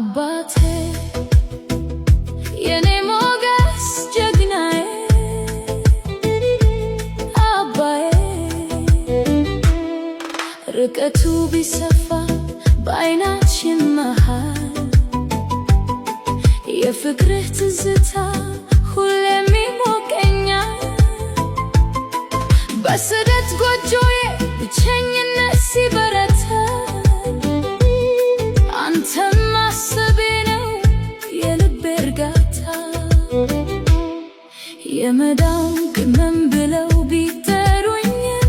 አባቴ የኔ ሞገስ ጀግናዬ አባዬ ርቀቱ ቢሰፋ በዓይናችን መሃል የፍቅርህ ትዝታ ሁሌም ይሞቀኛል። በስደት ጎጆዬ ብቸኝነት ሲበረታ አንተም ማሰቤ ነው የልቤ እርጋታ። የመዳን ቅመም ብለው ቢጠሩኝም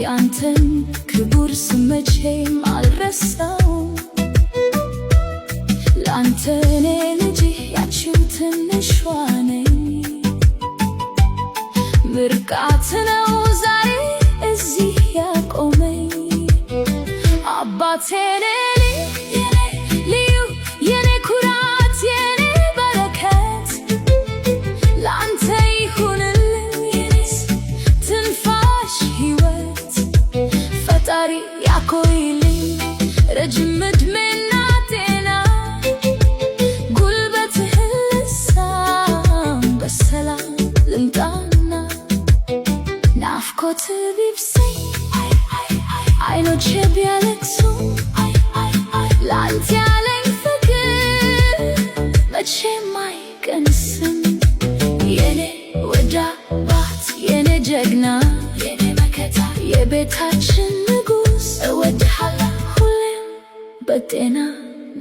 ያንተን ክቡር ስም መቼም አልረሳውም። ላንተ እኔ ልጅህ ያንቺው ትንሿ ነኝ። ምርቃት ነው ዛሬ እዚህ ያቆመኝ። አባቴ የኔ ልዩ የኔ ኩራት የኔ በረከት ላንተ ይሁንልኝ የኔስ ትንፋሽ ሕይወት። ፈጣሪ ያቆይልኝ ረጅም ዕድሜና ጤና ጉልበትህን ልሳም በሰላም ልምጣና ናፍቆት ቢብሰኝ አይኖቼ ቢያለቅሱ ላንተ ያለኝ ፍቅር መቼም አይቀንስም። የኔ ውድ አባት የኔ ጀግና የኔ መከታ የቤታችን ንጉሥ እወድሃለሁ ሁሌም በጤና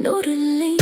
ኑርልኝ።